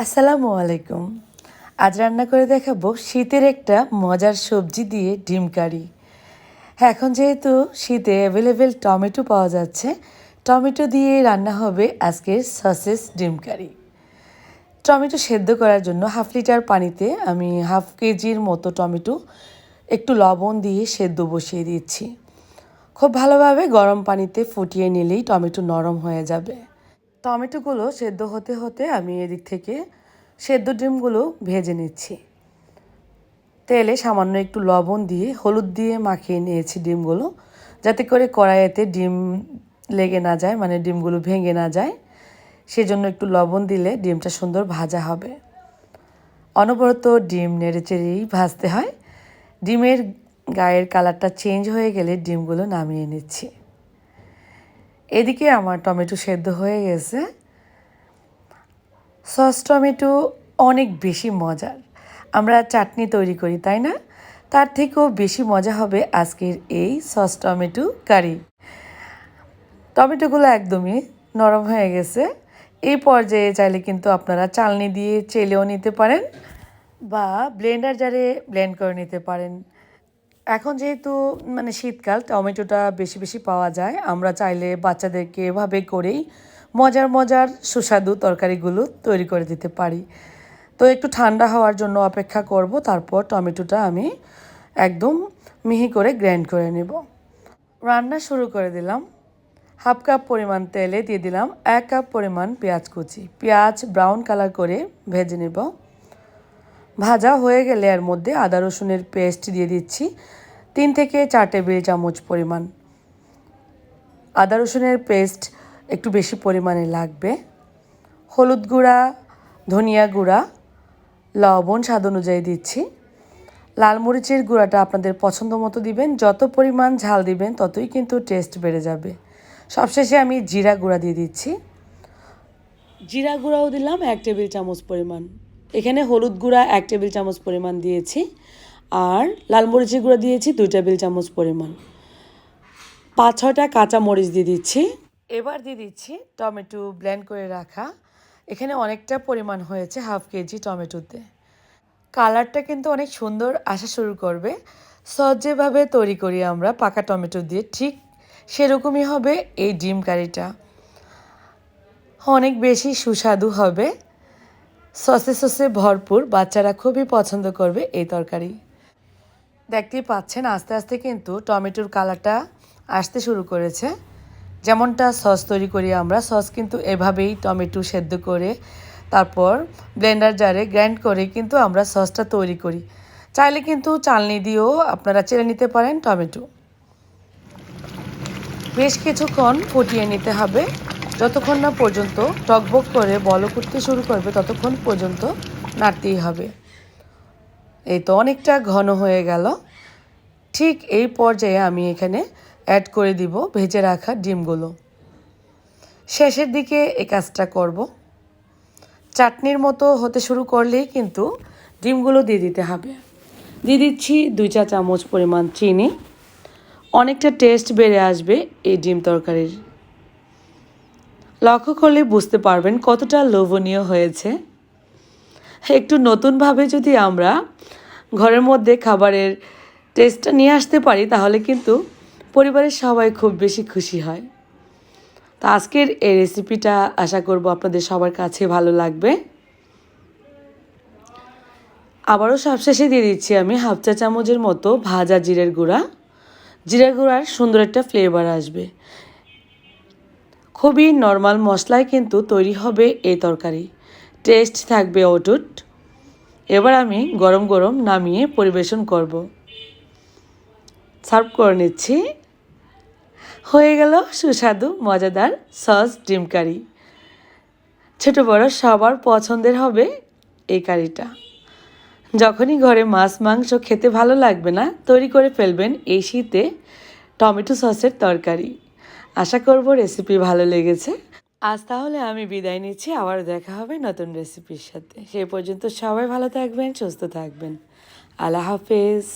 আসসালামু আলাইকুম। আজ রান্না করে দেখাবো শীতের একটা মজার সবজি দিয়ে ডিম কারি। হ্যাঁ, এখন যেহেতু শীতে অ্যাভেলেবেল টমেটো পাওয়া যাচ্ছে, টমেটো দিয়ে রান্না হবে আজকের সসেস ডিম কারি। টমেটো সেদ্ধ করার জন্য 1/2 লিটার পানিতে আমি 1/2 কেজির মতো টমেটো একটু লবণ দিয়ে সেদ্ধ বসিয়ে দিচ্ছি। খুব ভালোভাবে গরম পানিতে ফুটিয়ে নিলেই টমেটো নরম হয়ে যাবে। টমেটোগুলো সেদ্ধ হতে হতে আমি এদিক থেকে সেদ্ধ ডিমগুলো ভেজে নিচ্ছি। তেলে সামান্য একটু লবণ দিয়ে হলুদ দিয়ে মাখিয়ে নিয়েছি ডিমগুলো, যাতে করে কড়াইতে ডিম লেগে না যায়, মানে ডিমগুলো ভেঙে না যায়। সেজন্য একটু লবণ দিলে ডিমটা সুন্দর ভাজা হবে। অনবরত ডিম নেড়েচেড়েই ভাজতে হয়। ডিমের গায়ের কালারটা চেঞ্জ হয়ে গেলে ডিমগুলো নামিয়ে নিচ্ছি। এদিকে আমার টমেটো সেদ্ধ হয়ে গেছে। সস টমেটো অনেক বেশি মজার। আমরা চাটনি তৈরি করি, তাই না? তার থেকেও বেশি মজা হবে আজকের এই সস টমেটো কারি। টমেটোগুলো একদমই নরম হয়ে গেছে। এই পর্যায়ে চাইলে কিন্তু আপনারা চালনি দিয়ে চেলেও নিতে পারেন বা ব্লেন্ডার জারে ব্লেন্ড করে নিতে পারেন। এখন যেহেতু শীতকাল, টমেটোটা বেশি বেশি পাওয়া যায়, আমরা চাইলে বাচ্চাদেরকে এভাবে করেই মজার মজার সুস্বাদু তরকারিগুলো তৈরি করে দিতে পারি। তো একটু ঠান্ডা হওয়ার জন্য অপেক্ষা করব, তারপর টমেটোটা আমি একদম মিহি করে গ্রাইন্ড করে নেব। রান্না শুরু করে দিলাম। 1/2 কাপ পরিমাণ তেলে দিয়ে দিলাম 1 কাপ পরিমাণ পেঁয়াজ কুচি। পেঁয়াজ ব্রাউন কালার করে ভেজে নেব। ভাজা হয়ে গেলে এর মধ্যে আদা রসুনের পেস্ট দিয়ে দিচ্ছি 3 থেকে 4 টেবিল চামচ পরিমাণ। আদা রসুনের পেস্ট একটু বেশি পরিমাণে লাগবে। হলুদ গুঁড়া, ধনিয়া গুঁড়া, লবণ স্বাদ অনুযায়ী দিচ্ছি। লাল মরিচের গুঁড়াটা আপনাদের পছন্দ মতো দিবেন। যত পরিমাণ ঝাল দিবেন ততই কিন্তু টেস্ট বেড়ে যাবে। সবশেষে আমি জিরা গুঁড়া দিয়ে দিচ্ছি। জিরা গুঁড়াও দিলাম 1 টেবিল চামচ পরিমাণ। এখানে হলুদ গুঁড়া 1 টেবিল চামচ পরিমাণ দিয়েছি, আর লাল মরিচের গুঁড়া দিয়েছি 2 টেবিল চামচ পরিমাণ। 5-6টা কাঁচা মরিচ দিয়ে দিচ্ছি। এবার দিয়ে দিচ্ছি টমেটো ব্লেন্ড করে রাখা। এখানে অনেকটা পরিমাণ হয়েছে 1/2 কেজি টমেটোতে। কালারটা কিন্তু অনেক সুন্দর আসা শুরু করবে। সস যেভাবে তৈরি করি আমরা পাকা টমেটো দিয়ে, ঠিক সেরকমই হবে এই ডিম কারিটা। অনেক বেশি সুস্বাদু হবে, সসে সসে ভরপুর। বাচ্চারা খুবই পছন্দ করবে এই তরকারি। দেখতেই পাচ্ছেন আস্তে আস্তে কিন্তু টমেটোর কালারটা আসতে শুরু করেছে। যেমনটা সস তৈরি করি আমরা, সস কিন্তু এভাবেই টমেটো সেদ্ধ করে তারপর ব্লেন্ডার জারে গ্রাইন্ড করে কিন্তু আমরা সসটা তৈরি করি। চাইলে কিন্তু চালনি দিয়েও আপনারা চেলে নিতে পারেন টমেটো। বেশ কিছুক্ষণ ফুটিয়ে নিতে হবে, যতক্ষণ না পর্যন্ত টকবক করে বলক উঠতে শুরু করবে ততক্ষণ পর্যন্ত নাড়তেই হবে। এই তো অনেকটা ঘন হয়ে গেল। ঠিক এই পর্যায়ে আমি এখানে অ্যাড করে দিব ভেজে রাখা ডিমগুলো। শেষের দিকে এই কাজটা করব। চাটনির মতো হতে শুরু করলেই কিন্তু ডিমগুলো দিয়ে দিতে হবে। দিয়ে দিচ্ছি 2 চা চামচ পরিমাণ চিনি। অনেকটা টেস্ট বেড়ে আসবে এই ডিম তরকারির। লক্ষ্য করলে বুঝতে পারবেন কতটা লোভনীয় হয়েছে। একটু নতুনভাবে যদি আমরা ঘরের মধ্যে খাবারের টেস্টটা নিয়ে আসতে পারি, তাহলে কিন্তু পরিবারের সবাই খুব বেশি খুশি হয়। তো আজকের এই রেসিপিটা আশা করব আপনাদের সবার কাছে ভালো লাগবে। আবারও সবশেষে দিয়ে দিচ্ছি আমি 1/2 চা চামচের মতো ভাজা জিরের গুঁড়া। জিরের গুঁড়ার সুন্দর একটা ফ্লেভার আসবে। খুবই নর্মাল মশলায় কিন্তু তৈরি হবে এই তরকারি, টেস্ট থাকবে অটুট। এবার আমি গরম গরম নামিয়ে পরিবেশন করব। সার্ভ করে নিচ্ছি। হয়ে গেল সুস্বাদু মজাদার সস ডিম কারি। ছোট বড় সবার পছন্দের হবে এই কারিটা। যখনই ঘরে মাছ মাংস খেতে ভালো লাগবে না, তৈরি করে ফেলবেন এই শীতে টমেটো সসের তরকারি। আশা করব রেসিপি ভালো লেগেছে। আজ তাহলে আমি বিদায় নিচ্ছি। আবার দেখা হবে নতুন রেসিপির সাথে। সেই পর্যন্ত সবাই ভালো থাকবেন, সুস্থ থাকবেন। আল্লাহ হাফেজ।